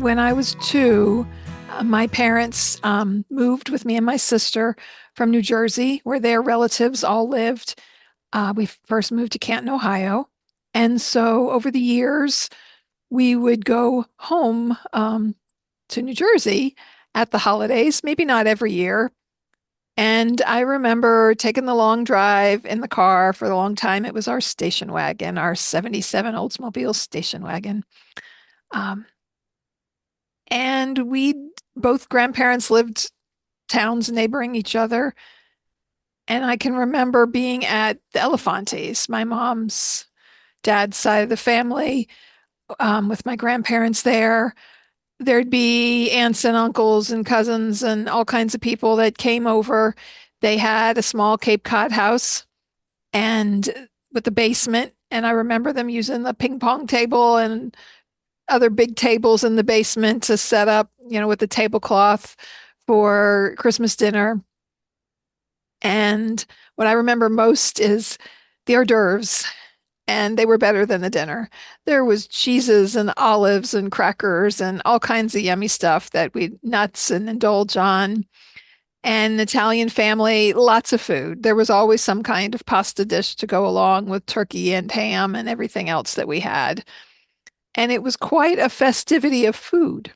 when I was two, my parents moved with me and my sister from New Jersey, where their relatives all lived. We first moved to Canton, Ohio. And so over the years, we would go home to New Jersey at the holidays, maybe not every year. And I remember taking the long drive in the car for a long time. It was our station wagon, our 77 Oldsmobile station wagon. Um, and we both grandparents lived towns neighboring each other. And I can remember being at the Elefantes, my mom's dad's side of the family, with my grandparents there. There'd be aunts and uncles and cousins and all kinds of people that came over. They had a small Cape Cod house and with a basement. And I remember them using the ping pong table and other big tables in the basement to set up, with the tablecloth for Christmas dinner. And what I remember most is the hors d'oeuvres, and they were better than the dinner. There was cheeses and olives and crackers and all kinds of yummy stuff that we nuts and indulge on. And Italian family, lots of food. There was always some kind of pasta dish to go along with turkey and ham and everything else that we had. And it was quite a festivity of food.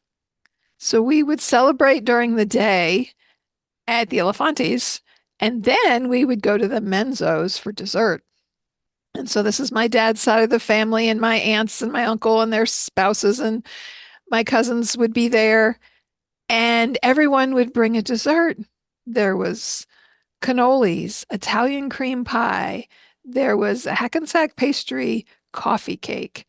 So we would celebrate during the day at the Elefantes, and then we would go to the Menzos for dessert. And so this is my dad's side of the family, and my aunts and my uncle and their spouses and my cousins would be there, and everyone would bring a dessert. There was cannolis, Italian cream pie. There was a Hackensack pastry coffee cake.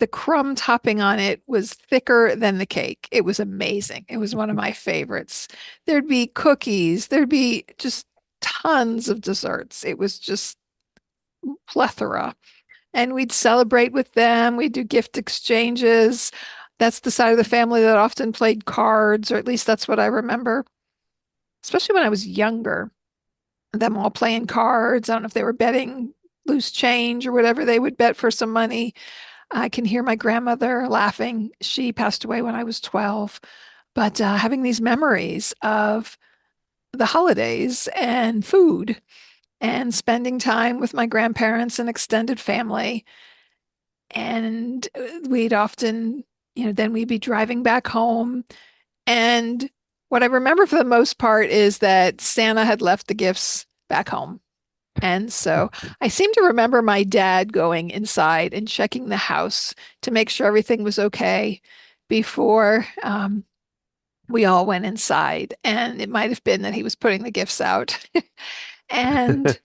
The crumb topping on it was thicker than the cake. It was amazing. It was one of my favorites. There'd be cookies. There'd be just tons of desserts. It was just plethora. And we'd celebrate with them. We'd do gift exchanges. That's the side of the family that often played cards, or at least that's what I remember, especially when I was younger. Them all playing cards. I don't know if they were betting loose change or whatever they would bet for some money. I can hear my grandmother laughing. She passed away when I was 12, but having these memories of the holidays and food and spending time with my grandparents and extended family. And we'd often, then we'd be driving back home. And what I remember for the most part is that Santa had left the gifts back home. And so I seem to remember my dad going inside and checking the house to make sure everything was okay before we all went inside. And it might have been that he was putting the gifts out. And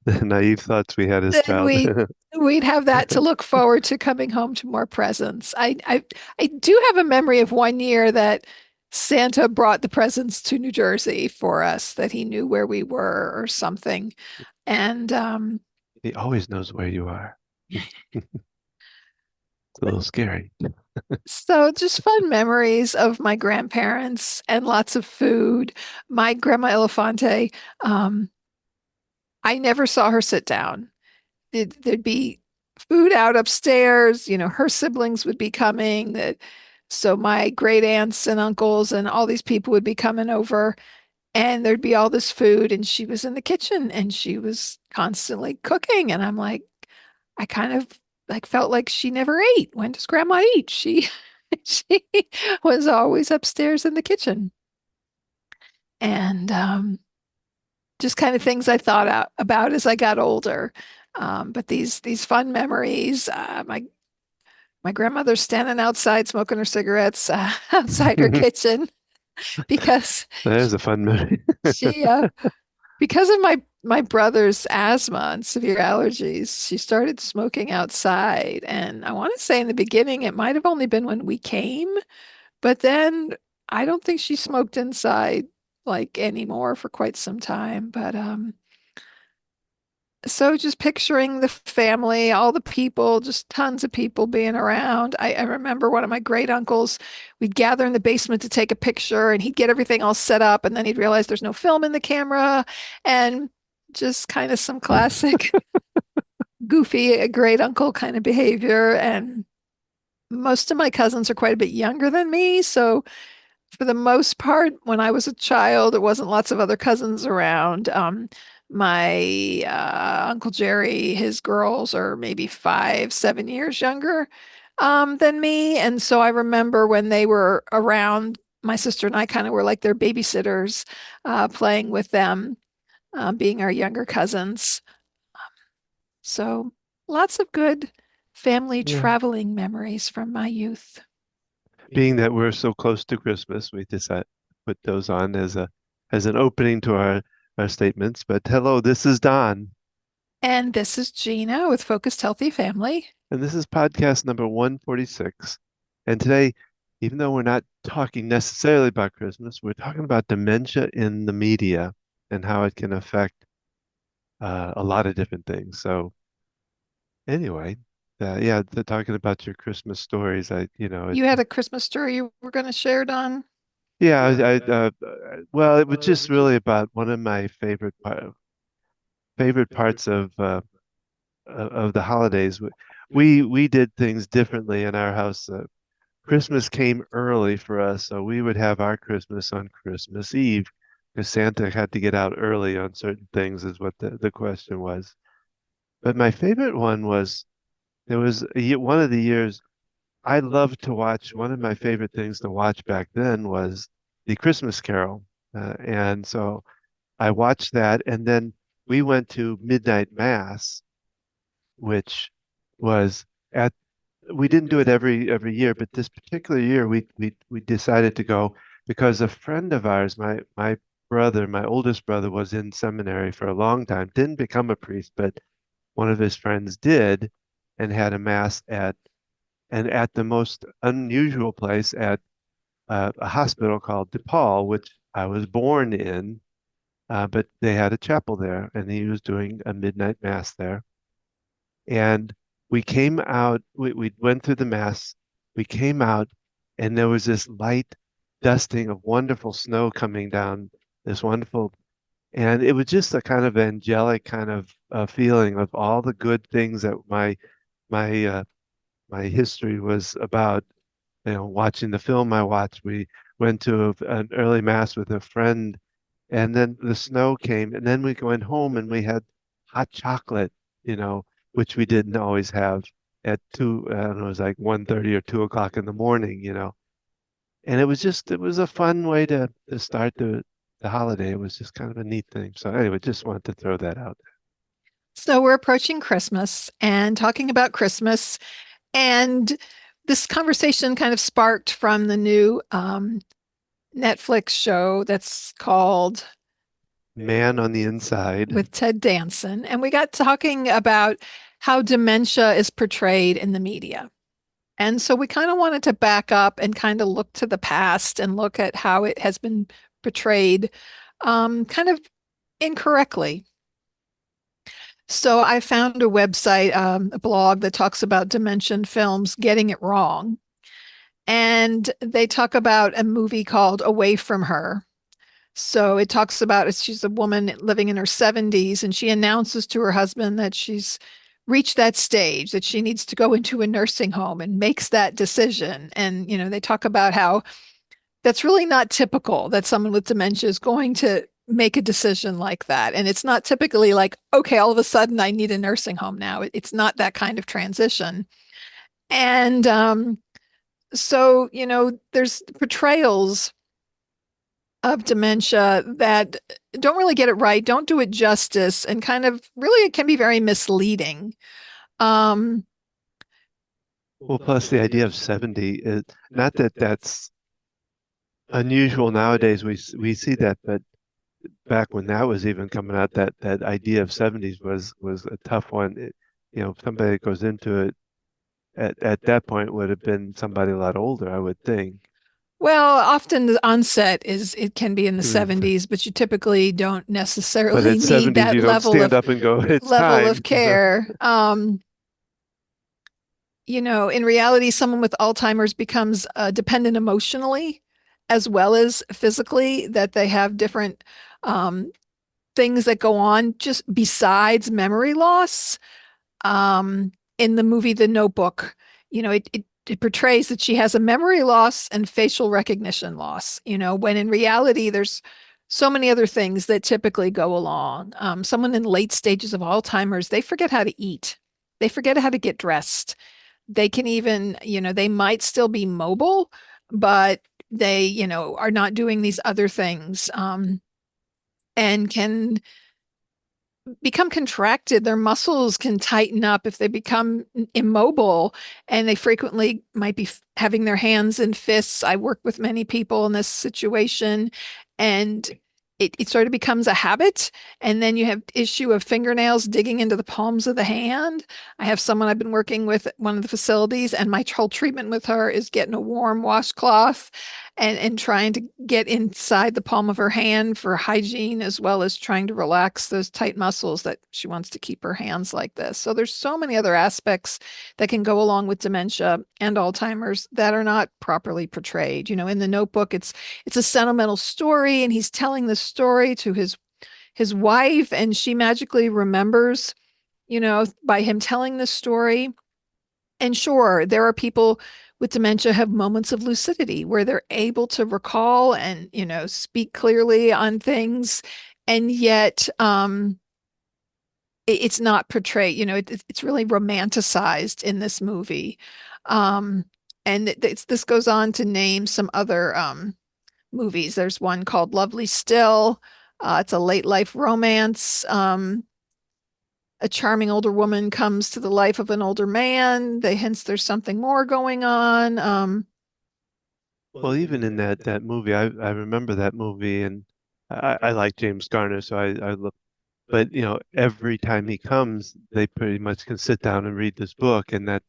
The naive thoughts we had as then child. we'd have that to look forward to coming home to more presents. I do have a memory of one year that Santa brought the presents to New Jersey for us, that he knew where we were or something. And He always knows where you are. It's a little scary. so just fun memories of my grandparents and lots of food. My grandma Elefante, um, I never saw her sit down. There'd be food out upstairs. Her siblings would be coming. So my great aunts and uncles and all these people would be coming over, and there'd be all this food, and she was in the kitchen and she was constantly cooking. And I'm like, I kind of like felt like she never ate. When does grandma eat? She was always upstairs in the kitchen. And just kind of things I thought about as I got older. But these fun memories. My grandmother's standing outside smoking her cigarettes outside her kitchen because There's a fun memory. she because of my brother's asthma and severe allergies, she started smoking outside. And I want to say in the beginning, it might have only been when we came, but then I don't think she smoked inside like anymore for quite some time. But so just picturing the family, all the people, just tons of people being around. I remember one of my great uncles, we'd gather in the basement to take a picture and he'd get everything all set up and then he'd realize there's no film in the camera and just kind of some classic goofy great uncle kind of behavior. And most of my cousins are quite a bit younger than me. So for the most part, when I was a child, there wasn't lots of other cousins around. My Uncle Jerry, his girls are maybe 5, 7 years younger than me. And so I remember when they were around, my sister and I kind of were like their babysitters, playing with them, being our younger cousins. So lots of good family Yeah. traveling memories from my youth. Being that we're so close to Christmas, we decided to put those on as an opening to our statements. But hello, this is Don, And this is Gina with Focused Healthy Family. and this is podcast number 146. And today, even though we're not talking necessarily about Christmas, we're talking about dementia in the media and how it can affect a lot of different things. So anyway, yeah, talking about your Christmas stories, You had a Christmas story you were going to share, Don? yeah, well, it was just really about one of my favorite parts of the holidays. We did things differently in our house. Christmas came early for us, so we would have our Christmas on Christmas Eve because Santa had to get out early on certain things, is what the question was. But my favorite one was there was one of the years I loved to watch. One of my favorite things to watch back then was the Christmas Carol. And so I watched that, and then we went to midnight mass, which was at we didn't do it every year, but this particular year we decided to go because a friend of ours, my brother, my oldest brother, was in seminary for a long time, didn't become a priest, but one of his friends did, and had a mass at the most unusual place at a hospital called DePaul, which I was born in. But they had a chapel there, and he was doing a midnight mass there. And we came out, we went through the mass, we came out, and there was this light dusting of wonderful snow coming down, this wonderful, and it was just a kind of angelic kind of feeling of all the good things that my my history was about. Watching the film I watched, we went to an early mass with a friend, and then the snow came, and then we went home and we had hot chocolate, which we didn't always have at two, I don't know, it was like 1:30 or 2 o'clock in the morning. And it was a fun way to start the holiday. It was just kind of a neat thing. So anyway, just wanted to throw that out. So we're approaching Christmas and talking about Christmas. And this conversation kind of sparked from the new Netflix show that's called Man on the inside. with Ted Danson. And we got talking about how dementia is portrayed in the media. And so we kind of wanted to back up and kind of look to the past and look at how it has been portrayed kind of incorrectly. So I found a website, a blog that talks about dementia films getting it wrong. And they talk about a movie called Away from Her. So it talks about she's a woman living in her 70s and she announces to her husband that she's reached that stage, that she needs to go into a nursing home and makes that decision. And, they talk about how that's really not typical that someone with dementia is going to make a decision like that. And it's not typically like, okay, all of a sudden I need a nursing home now. It's not that kind of transition. And so, there's portrayals of dementia that don't really get it right, don't do it justice, and kind of really it can be very misleading. Um, Well, plus the idea of 70 is not that that's unusual nowadays. We see that, but back when that was even coming out, that idea of 70s was a tough one. Somebody that goes into it at that point would have been somebody a lot older, I would think. well, often the onset it can be in the Mm. 70s, but you typically don't But necessarily at need 70s, that you don't stand up and go, it's level time. of care. In reality, someone with Alzheimer's becomes dependent emotionally as well as physically, that they have different um, things that go on just besides memory loss. In the movie The Notebook, it it portrays that she has a memory loss and facial recognition loss, when in reality, there's so many other things that typically go along. Someone in late stages of Alzheimer's, they forget how to eat, they forget how to get dressed. They can even, they might still be mobile, but they, are not doing these other things, and can become contracted. Their muscles can tighten up if they become immobile, and they frequently might be having their hands in fists. I work with many people in this situation, and it sort of becomes a habit. And then you have issue of fingernails digging into the palms of the hand. I have someone I've been working with at one of the facilities, and my whole treatment with her is getting a warm washcloth and trying to get inside the palm of her hand for hygiene, as well as trying to relax those tight muscles that she wants to keep her hands like this. So there's so many other aspects that can go along with dementia and Alzheimer's that are not properly portrayed. In the Notebook, it's a sentimental story, and he's telling the story to his wife, and she magically remembers, by him telling the story. And sure, there are people with dementia have moments of lucidity where they're able to recall and, speak clearly on things. And yet, it's not portrayed, it's really romanticized in this movie. Um, and this goes on to name some other movies. There's one called Lovely Still. It's a late life romance. A charming older woman comes to the life of an older man. They hints there's something more going on. Well, even in that movie, I remember that movie, and I like James Garner, so I look. But every time he comes, they pretty much can sit down and read this book, and that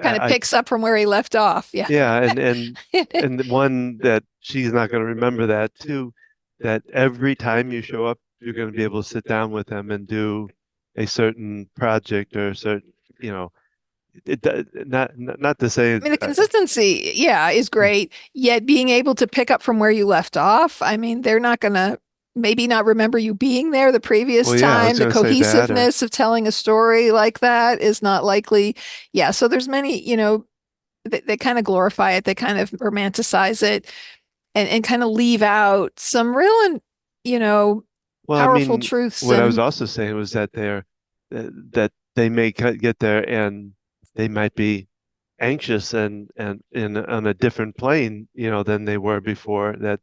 Kind of I picks up from where he left off. Yeah. yeah, and the one that she's not going to remember that too, that every time you show up, you're going to be able to sit down with them and do a certain project or a certain, you know, not to say, I mean, the consistency, yeah, is great. Yet being able to pick up from where you left off, I mean, they're not going to maybe not remember you being there the previous well, yeah, I was time. The going to say that, or cohesiveness of telling a story like that is not likely. Yeah. So there's many, they kind of glorify it, they kind of romanticize it, and kind of leave out some real and, you know, well, I powerful mean, truths. what I was And also saying was that that they may get there and they might be anxious and in on a different plane, than they were before. That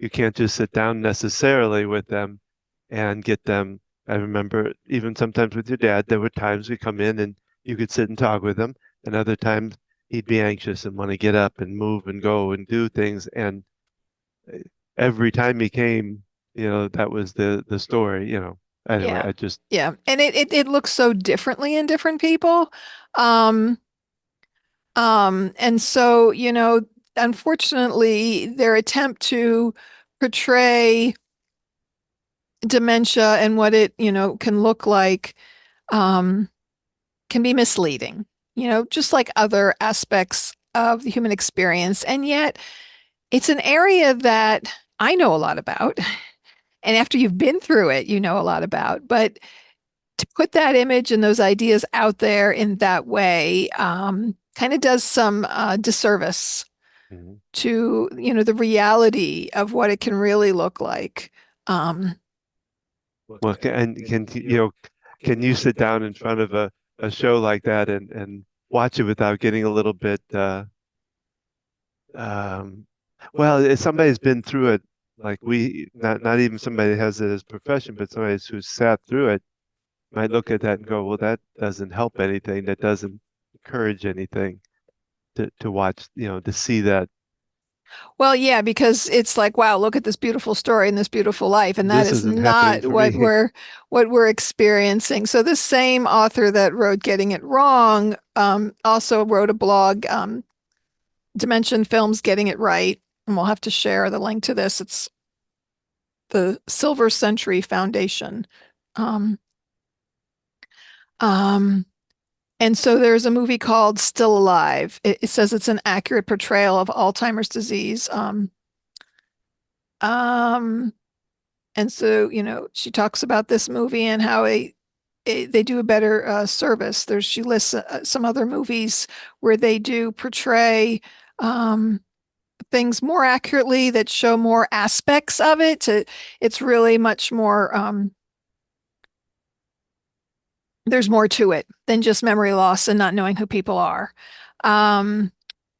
you can't just sit down necessarily with them and get them. I remember even sometimes with your dad, there were times we come in and you could sit and talk with him, and other times he'd be anxious and want to get up and move and go and do things. And every time he came, that was the story. Anyway, yeah, I just yeah. And it looks so differently in different people. Um, and so, unfortunately, their attempt to portray dementia and what it, can look like, um, can be misleading, just like other aspects of the human experience. And yet, it's an area that I know a lot about. And after you've been through it, you know a lot about. But to put that image and those ideas out there in that way, kind of does some disservice Mhm. to, the reality of what it can really look like. Um, Well, can you sit down in front of a show like that and watch it without getting a little bit um well, if somebody's been through it, like we not even somebody that has it as a profession, but somebody who's sat through it might look at that and go, well, that doesn't help anything, that doesn't encourage anything to watch, to see that well, yeah, because it's like, wow, look at this beautiful story and this beautiful life, and that this is isn't happening not for what me. we're experiencing. So this same author that wrote Getting It Wrong, also wrote a blog, Dimension Films Getting It Right, and we'll have to share the link to this. It's the Silver Century Foundation. Um, um, and so there's a movie called Still Alive. It says it's an accurate portrayal of Alzheimer's disease. Um, and so, she talks about this movie and how they do a better service. There's she lists some other movies where they do portray um, things more accurately that show more aspects of it. It's really much more. There's more to it than just memory loss and not knowing who people are. Um,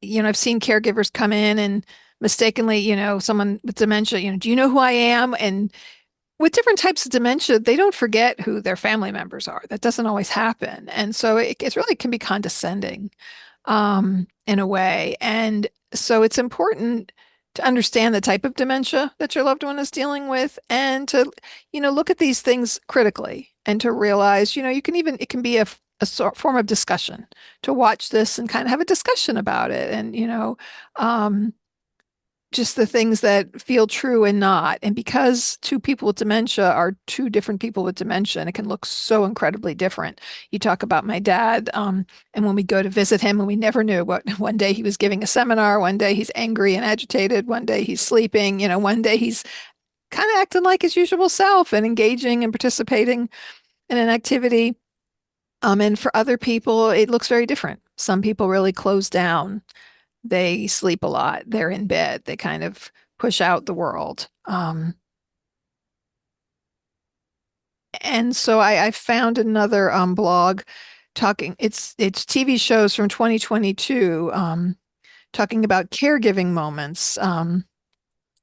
I've seen caregivers come in and mistakenly, someone with dementia, do you know who I am? And with different types of dementia, they don't forget who their family members are. That doesn't always happen. And so it really can be condescending in a way. And so it's important to understand the type of dementia that your loved one is dealing with and to, look at these things critically and to realize, it can be a form of discussion to watch this and kind of have a discussion about it. And, um, just the things that feel true and not. And because two people with dementia are two different people with dementia, and it can look so incredibly different. You talk about my dad, and when we go to visit him, and we never knew what one day he was giving a seminar, one day he's angry and agitated, one day he's sleeping, one day he's kind of acting like his usual self and engaging and participating in an activity. And for other people, it looks very different. Some people really close down, they sleep a lot. They're in bed. They kind of push out the world. And so I found another blog talking. It's TV shows from 2022 talking about caregiving moments and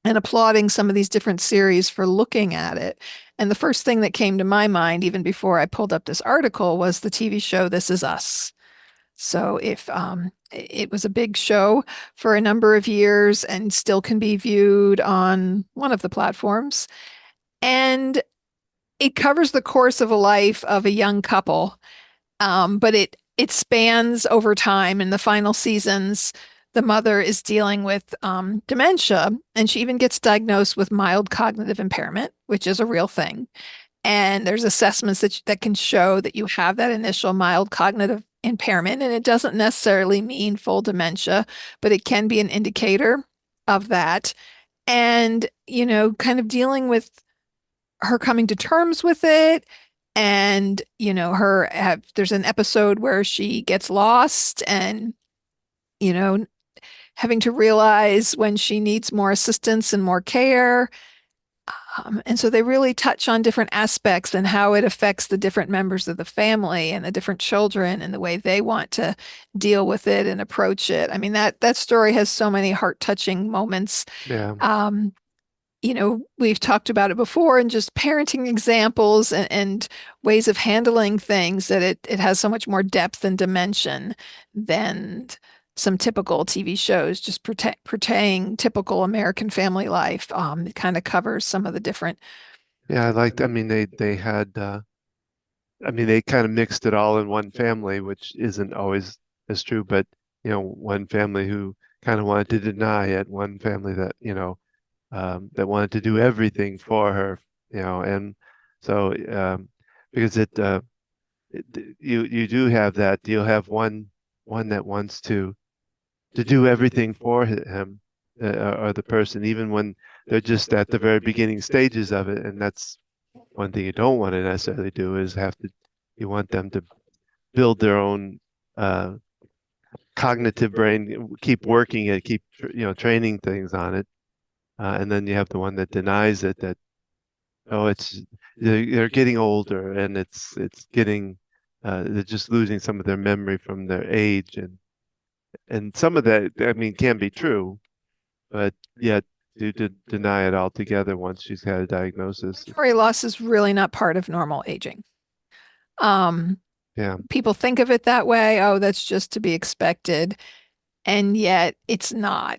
applauding some of these different series for looking at it. And the first thing that came to my mind, even before I pulled up this article, was the TV show This Is Us. So if it was a big show for a number of years and still can be viewed on one of the platforms. And it covers the course of a life of a young couple, but it spans over time. In the final seasons, the mother is dealing with dementia, and she even gets diagnosed with mild cognitive impairment, which is a real thing. And there's assessments that can show that you have that initial mild cognitive impairment. And it doesn't necessarily mean full dementia, but it can be an indicator of that. And, kind of dealing with her coming to terms with it. And, there's an episode where she gets lost and, you know, having to realize when she needs more assistance and more care. And so they really touch on different aspects and how it affects the different members of the family and the different children and the way they want to deal with it and approach it. I mean, that story has so many heart-touching moments. Yeah. Um, we've talked about it before and just parenting examples and ways of handling things that it has so much more depth and dimension than some typical TV shows, just portraying typical American family life. It kind of covers some of the different. Yeah, I liked, I mean, they had, I mean, they kind of mixed it all in one family, which isn't always as true, but, one family who kind of wanted to deny it, one family that, that wanted to do everything for her, and so, because you do have that, you'll have one that wants to do everything for him or the person, even when they're just at the very beginning stages of it. And that's one thing you don't want to necessarily do is you want them to build their own cognitive brain, keep working it, keep, training things on it. And then you have the one that denies it that, oh, they're getting older and it's getting, they're just losing some of their memory from their age. And some of that, I mean, can be true, but yet to deny it altogether once she's had a diagnosis. Memory loss is really not part of normal aging. Um, Yeah, People think of it that way. Oh, that's just to be expected. And yet it's not.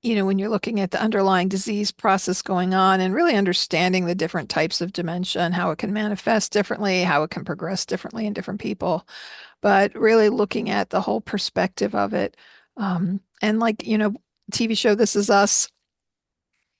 When you're looking at the underlying disease process going on and really understanding the different types of dementia and how it can manifest differently, how it can progress differently in different people, but really looking at the whole perspective of it. And like, TV show This Is Us,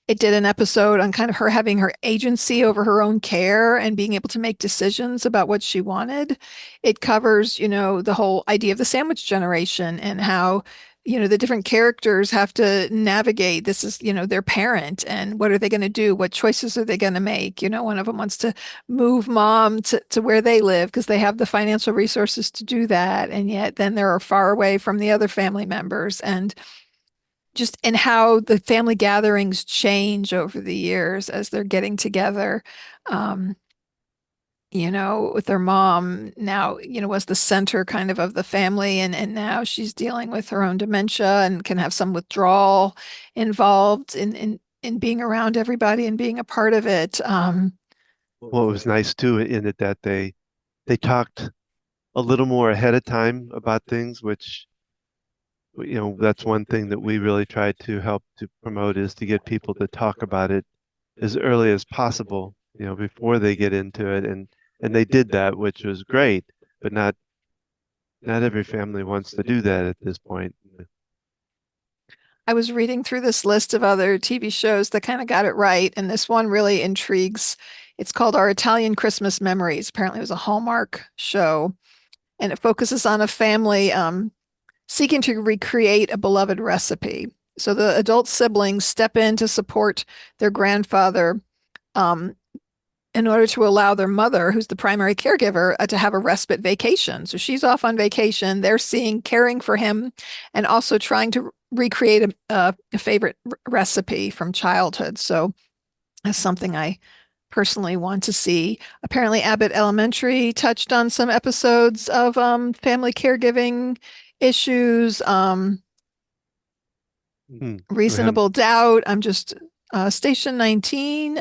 it did an episode on kind of her having her agency over her own care and being able to make decisions about what she wanted. It covers, the whole idea of the sandwich generation and how the different characters have to navigate. This is, their parent, and what are they going to do? What choices are they going to make? One of them wants to move mom to where they live because they have the financial resources to do that. And yet then they're far away from the other family members. And how the family gatherings change over the years as they're getting together. Um, with their mom now, was the center kind of the family, and now she's dealing with her own dementia and can have some withdrawal involved in being around everybody and being a part of it. What was nice too in it that they talked a little more ahead of time about things, which that's one thing that we really try to help to promote is to get people to talk about it as early as possible, before they get into it. And they did that, which was great, but not every family wants to do that at this point. I was reading through this list of other TV shows that kind of got it right, and this one really intrigues. It's called Our Italian Christmas Memories. Apparently, it was a Hallmark show, and it focuses on a family seeking to recreate a beloved recipe. So the adult siblings step in to support their grandfather um, in order to allow their mother, who's the primary caregiver, to have a respite vacation. So she's off on vacation. They're caring for him, and also trying to recreate a favorite recipe from childhood. So that's something I personally want to see. Apparently, Abbott Elementary touched on some episodes of family caregiving issues. Hmm. We haven't. Reasonable Doubt. I'm just Station 19.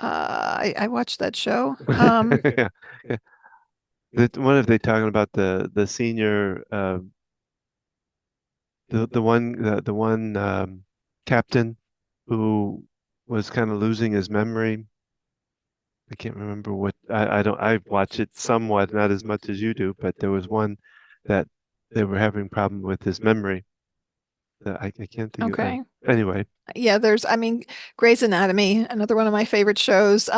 I watched that show. Yeah. Yeah. What if they talking about the senior the one captain who was kind of losing his memory. I can't remember what I don't I watch it somewhat, not as much as you do, but there was one that they were having problem with his memory. That I can't think of. Okay. Anyway, Yeah, Grey's Anatomy, another one of my favorite shows.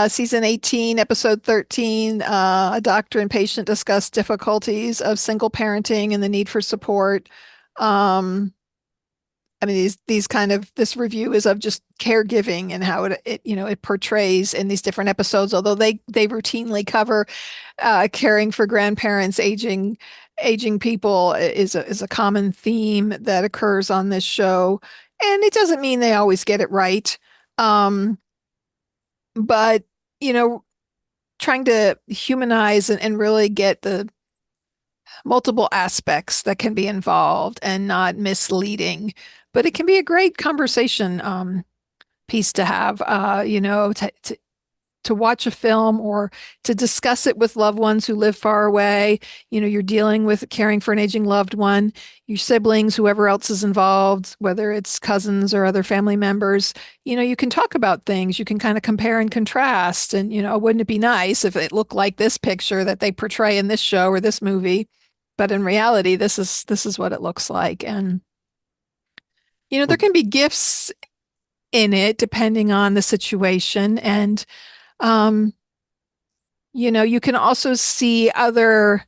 Season 18, episode 13, a doctor and patient discuss difficulties of single parenting and the need for support. Um, these kind of this review is of just caregiving and how it portrays in these different episodes, although they routinely cover caring for grandparents, aging people is a common theme that occurs on this show. And it doesn't mean they always get it right. Um, but, you know, trying to humanize and really get the multiple aspects that can be involved and not misleading. But it can be a great conversation piece to have, to watch a film or to discuss it with loved ones who live far away. You're dealing with caring for an aging loved one, your siblings, whoever else is involved, whether it's cousins or other family members. You can talk about things, you can kind of compare and contrast. And, wouldn't it be nice if it looked like this picture that they portray in this show or this movie? But in reality, this is what it looks like. And, there well, can be gifts in it depending on the situation. And, um, you can also see other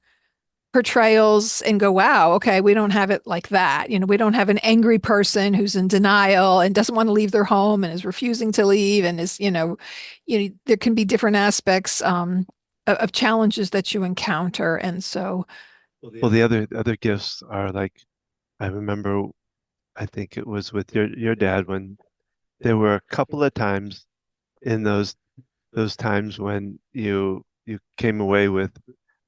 portrayals and go, wow, okay, we don't have it like that. We don't have an angry person who's in denial and doesn't want to leave their home and is refusing to leave and is, there can be different aspects of challenges that you encounter. And so, well, the other gifts are like I remember. I think it was with your dad when there were a couple of times in those times when you came away with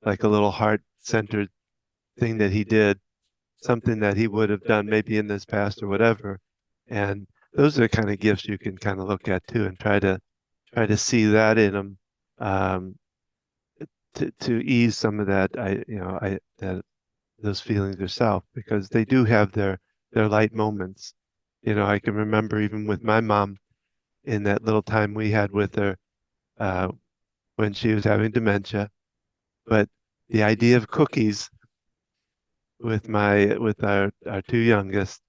like a little heart-centered thing that he did, something that he would have done maybe in this past or whatever. And those are the kind of gifts you can kind of look at too and try to see that in them, um, to ease some of that that those feelings yourself because they do have their light moments. I can remember even with my mom in that little time we had with her uh, when she was having dementia. But the idea of cookies with our two youngest,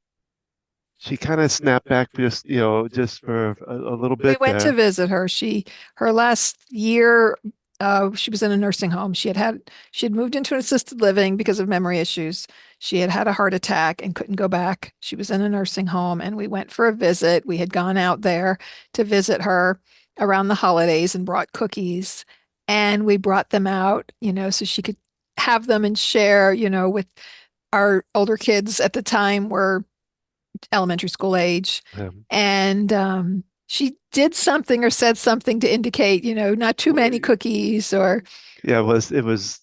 she kind of snapped back just for a little we bit went to there. visit her. Her last year. She was in a nursing home. She had moved into an assisted living because of memory issues. She had had a heart attack and couldn't go back. She was in a nursing home, and we went for a visit. We had gone out there to visit her around the holidays and brought cookies, and we brought them out, so she could have them and share, with our older kids at the time were elementary school age. Um, And she did something or said something to indicate, not too many cookies or yeah, it was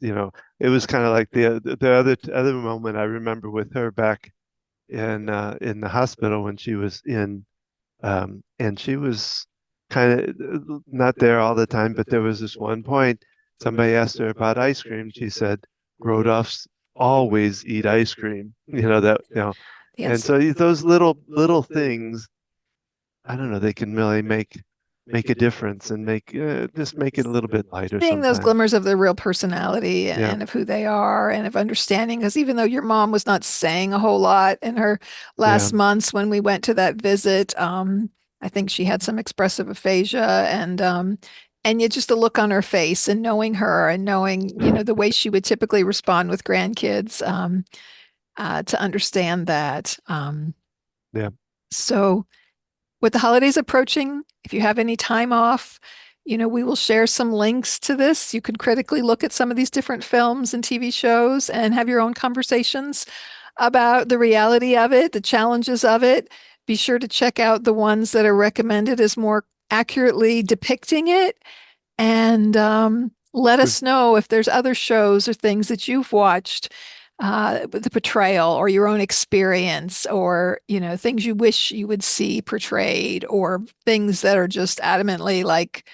kind of like the other moment I remember with her back in the hospital when she was in and she was kind of not there all the time, but there was this one point somebody asked her about ice cream. She said, "Grown-ups always eat ice cream." the And ins so those little things, I don't know, they can really make a difference and make just make it a little bit lighter seeing those sometimes. glimmers of their real personality Yeah, and of who they are and of understanding. Because even though your mom was not saying a whole lot in her yeah, last months when we went to that visit, I think she had some expressive aphasia and yet just the look on her face and knowing her and knowing, the way she would typically respond with grandkids, to understand that. yeah. So with the holidays approaching, if you have any time off, we will share some links to this. You can critically look at some of these different films and TV shows and have your own conversations about the reality of it, the challenges of it. Be sure to check out the ones that are recommended as more accurately depicting it and let us know if there's other shows or things that you've watched, the portrayal or your own experience, or things you wish you would see portrayed, or things that are just adamantly like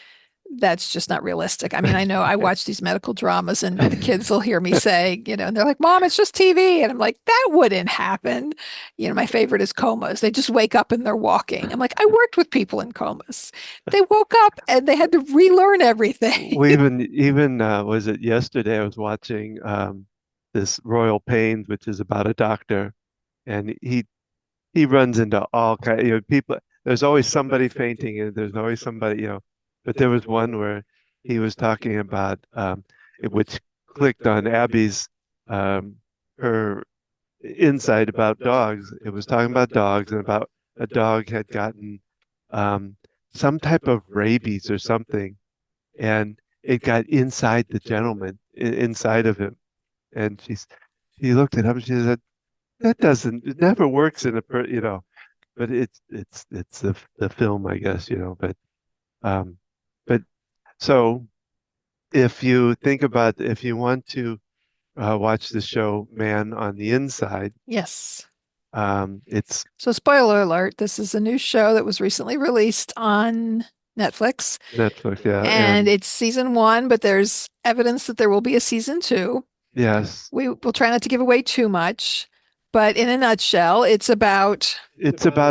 that's just not realistic. I mean, I know I watch these medical dramas and the kids will hear me say, and they're like, Mom, it's just TV. And I'm like, that wouldn't happen. My favorite is comas. They just wake up and they're walking. I'm like, I worked with people in comas. They woke up and they had to relearn everything. We even was it yesterday I was watching this Royal Pains, which is about a doctor, and he runs into all kind, people. There's always somebody fainting, and there's always somebody, But there was one where he was talking about which clicked on Abby's um, her insight about dogs. It was talking about dogs and about a dog had gotten um, some type of rabies or something, and it got inside the gentleman, inside of him. And she looked at him. And she said, "That doesn't. It never works in a. But it's the film, I guess, um, but so if you think about if you want to watch the show Man on the Inside, Yes. it's So, spoiler alert, this is a new show that was recently released on Netflix, Netflix, yeah, and and it's season one, but there's evidence that there will be a season two. yes, We will try not to give away too much, but in a nutshell, it's about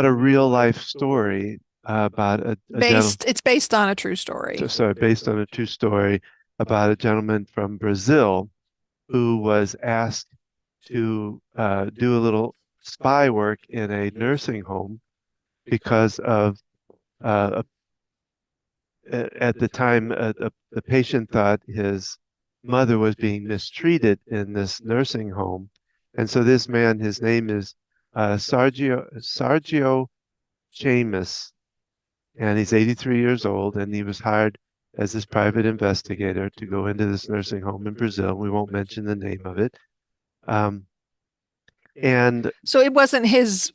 a real life story about a gentleman. it's based on a true story. Sorry, based on a true story about a gentleman from Brazil who was asked to do a little spy work in a nursing home because of uh, at the time the patient thought his mother was being mistreated in this nursing home, and so this man, his name is Sergio Chamas, and he's 83 years old, and he was hired as this private investigator to go into this nursing home in Brazil. We won't mention the name of it. Um, and So it wasn't his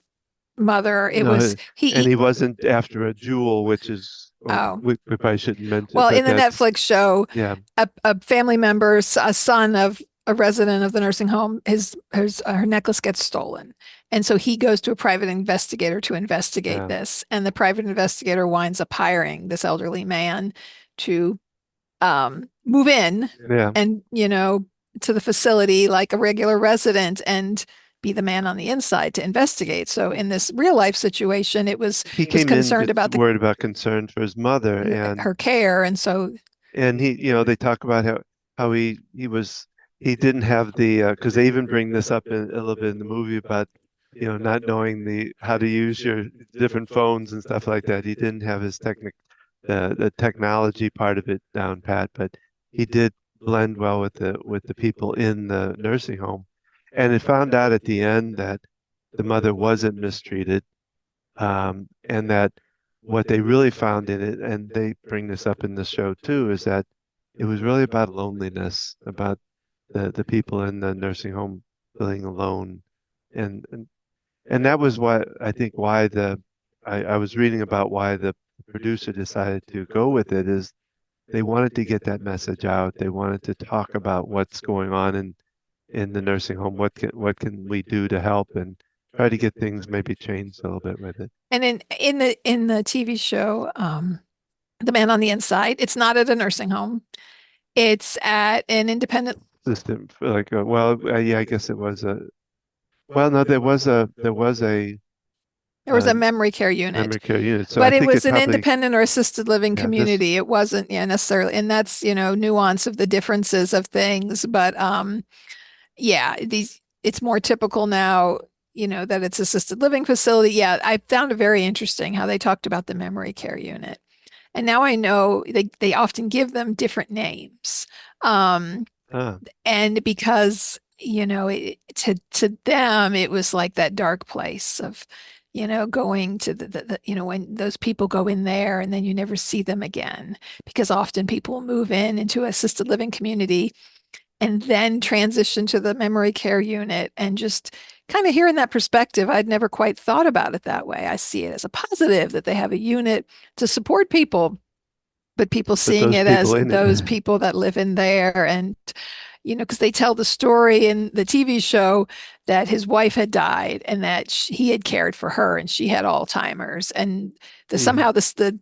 mother, it was no, and he. he wasn't after a jewel, which is, oh, Oh, we probably shouldn't mention, well, but in the that's, Netflix show, yeah, a family member, a son of a resident of the nursing home, her necklace gets stolen. And so he goes to a private investigator to investigate yeah, this. And the private investigator winds up hiring this elderly man to move in yeah. and, to the facility like a regular resident and be the man on the inside to investigate. So in this real life situation, He was came in concerned just about worried about concern for his mother, her care. And so and they talk about how he didn't have the because they even bring this up a little bit in the movie about not knowing the how to use your different phones and stuff like that. He didn't have his technic the technology part of it down pat, but he did blend well with the people in the nursing home. And it found out at the end that the mother wasn't mistreated, and that what they really found in it, and they bring this up in the show too, is that it was really about loneliness, about the people in the nursing home feeling alone, and and, and that was what I think why I was reading about why the producer decided to go with it is they wanted to get that message out. They wanted to talk about what's going on in the nursing home. What can we do to help and try to get things maybe changed a little bit with it. And in the TV show, The Man on the Inside, it's not at a nursing home. It's at an independent. System like yeah, I guess it was a well no there was a There was uh, a memory care unit, memory care unit, so I but it think it was an probably independent or assisted living yeah this community. It wasn't, yeah, necessarily, and that's, nuance of the differences of things. But yeah, these it's more typical now, that it's assisted living facility. Yeah, I found it very interesting how they talked about the memory care unit. And now I know they often give them different names. Um, ah and because, to them, it was like that dark place of, going to when those people go in there and then you never see them again, because often people move into assisted living community and then transition to the memory care unit. And just kind of hearing that perspective, I'd never quite thought about it that way. I see it as a positive that they have a unit to support people, but people but seeing those it people as in it those people that live in there. And, because they tell the story in the TV show that his wife had died and that he had cared for her and she had Alzheimer's. And Mhm. somehow the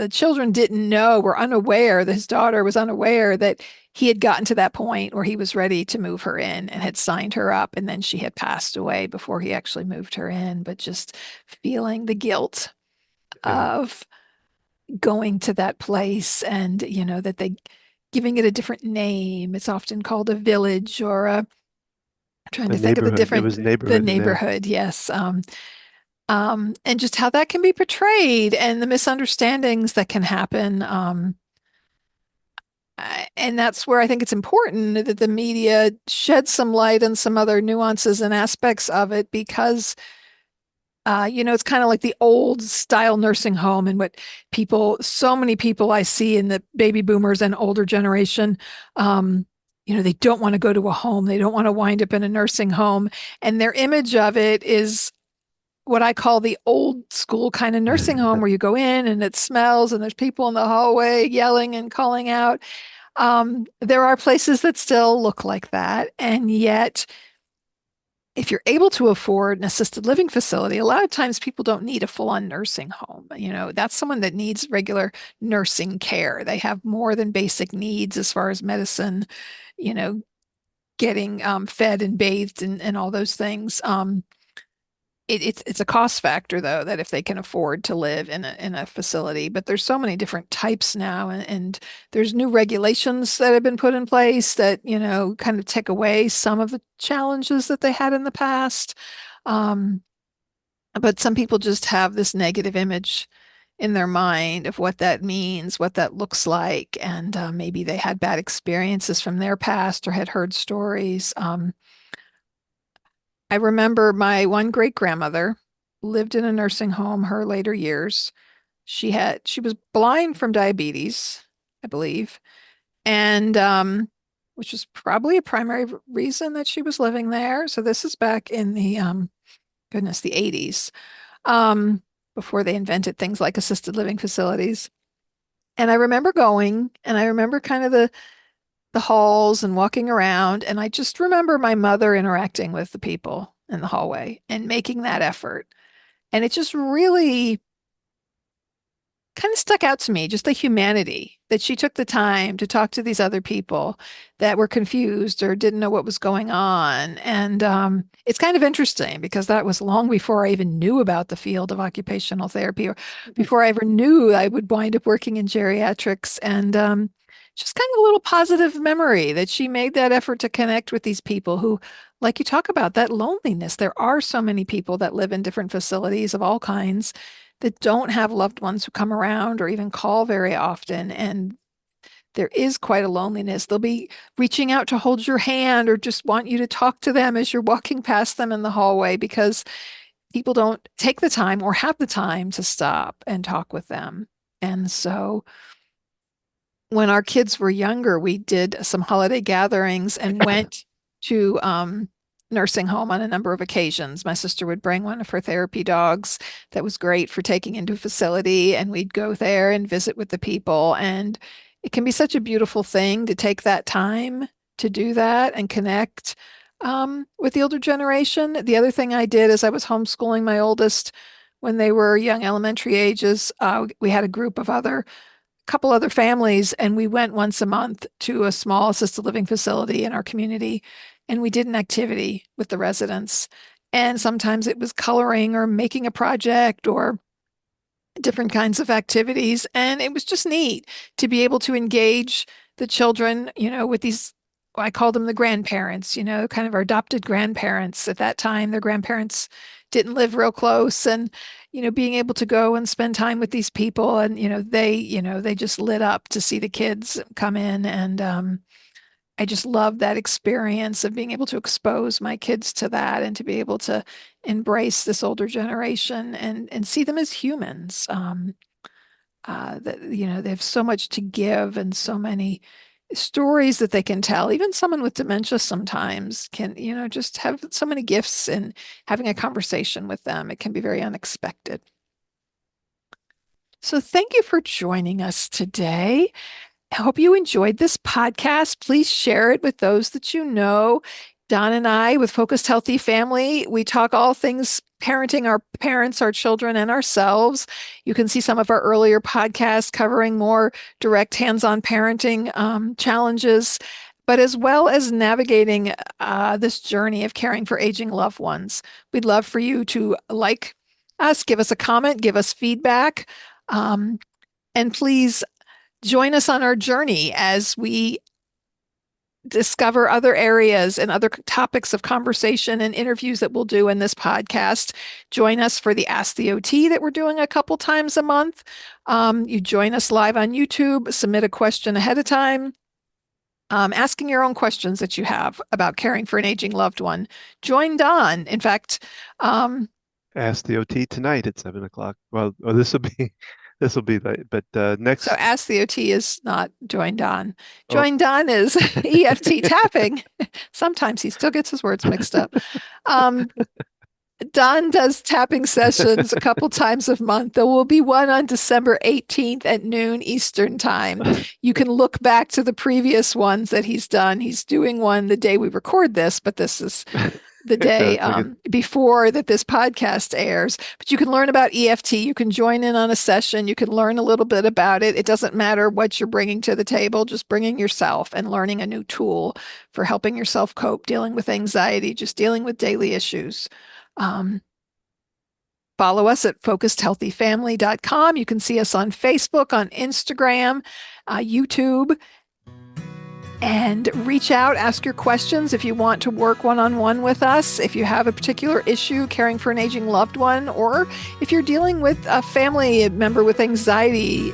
children didn't know, were unaware, that his daughter was unaware that he had gotten to that point where he was ready to move her in and had signed her up. And then she had passed away before he actually moved her in, but just feeling the guilt Yeah, of going to that place, and that they giving it a different name. It's often called a village, or I'm trying a to think of the neighborhood. It different, was a the neighborhood in there. neighborhood. Yes. And just how that can be portrayed and the misunderstandings that can happen. And that's where I think it's important that the media sheds some light on some other nuances and aspects of it, because it's kind of like the old style nursing home, and what so many people I see in the baby boomers and older generation, they don't want to go to a home. They don't want to wind up in a nursing home. And their image of it is what I call the old school kind of nursing home, where you go in and it smells and there's people in the hallway yelling and calling out. There are places that still look like that. And yet, if you're able to afford an assisted living facility, a lot of times people don't need a full on nursing home. That's someone that needs regular nursing care. They have more than basic needs as far as medicine, you know, getting fed and bathed, and all those things. It's a cost factor, though, that if they can afford to live in a facility. But there's so many different types now, and there's new regulations that have been put in place that, kind of take away some of the challenges that they had in the past. Um, but some people just have this negative image in their mind of what that means, what that looks like, and maybe they had bad experiences from their past or had heard stories. I remember my one great grandmother lived in a nursing home her later years. She was blind from diabetes, I believe, and which was probably a primary reason that she was living there. So this is back in the goodness, the 80s, um, before they invented things like assisted living facilities. And I remember going, and I remember kind of the halls and walking around. And I just remember my mother interacting with the people in the hallway and making that effort. And it just really kind of stuck out to me, just the humanity that she took the time to talk to these other people that were confused or didn't know what was going on. And it's kind of interesting because that was long before I even knew about the field of occupational therapy, or before I ever knew I would wind up working in geriatrics. And just kind of a little positive memory that she made that effort to connect with these people who, like you talk about, that loneliness. There are so many people that live in different facilities of all kinds that don't have loved ones who come around or even call very often. And there is quite a loneliness. They'll be reaching out to hold your hand or just want you to talk to them as you're walking past them in the hallway because people don't take the time or have the time to stop and talk with them. And so when our kids were younger, we did some holiday gatherings and went to nursing home on a number of occasions. My sister would bring one of her therapy dogs that was great for taking into a facility, and we'd go there and visit with the people. And it can be such a beautiful thing to take that time to do that and connect with the older generation. The other thing I did is I was homeschooling my oldest when they were young elementary ages. We had a group of couple other families, and we went once a month to a small assisted living facility in our community, and we did an activity with the residents. And sometimes it was coloring or making a project or different kinds of activities. And it was just neat to be able to engage the children, with these, I call them the grandparents, kind of our adopted grandparents. At that time, their grandparents didn't live real close. And, being able to go and spend time with these people and, they just lit up to see the kids come in. And I just love that experience of being able to expose my kids to that and to be able to embrace this older generation and see them as humans. That they have so much to give and so many stories that they can tell. Even someone with dementia sometimes can, just have so many gifts in having a conversation with them. It can be very unexpected. So thank you for joining us today. I hope you enjoyed this podcast. Please share it with those that you know. Don and I, with Focused Healthy Family, we talk all things parenting our parents, our children, and ourselves. You can see some of our earlier podcasts covering more direct hands-on parenting challenges, but as well as navigating this journey of caring for aging loved ones. We'd love for you to like us, give us a comment, give us feedback, and please join us on our journey as we discover other areas and other topics of conversation and interviews that we'll do in this podcast. Join us for the Ask the OT that we're doing a couple times a month. You join us live on YouTube, submit a question ahead of time, asking your own questions that you have about caring for an aging loved one. Join Don. In fact, Ask the OT tonight at 7 o'clock. Well, this will be late, but next. So Ask the OT is not Join Don. Oh. Join Don is EFT tapping. Sometimes he still gets his words mixed up. Don does tapping sessions a couple times a month. There will be one on December 18th at noon Eastern time. You can look back to the previous ones that he's done. He's doing one the day we record this, but this is the day before that this podcast airs. But you can learn about EFT. You can join in on a session. You can learn a little bit about it. It doesn't matter what you're bringing to the table, just bringing yourself and learning a new tool for helping yourself cope, dealing with anxiety, just dealing with daily issues. Follow us at focusedhealthyfamily.com. You can see us on Facebook, on Instagram, YouTube. And reach out, ask your questions if you want to work one-on-one with us, if you have a particular issue caring for an aging loved one, or if you're dealing with a family member with anxiety,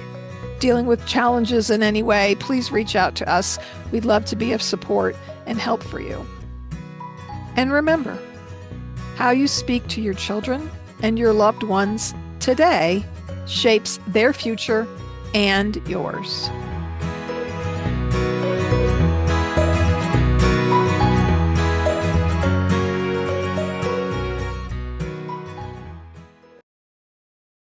dealing with challenges in any way, please reach out to us. We'd love to be of support and help for you. And remember, how you speak to your children and your loved ones today shapes their future and yours.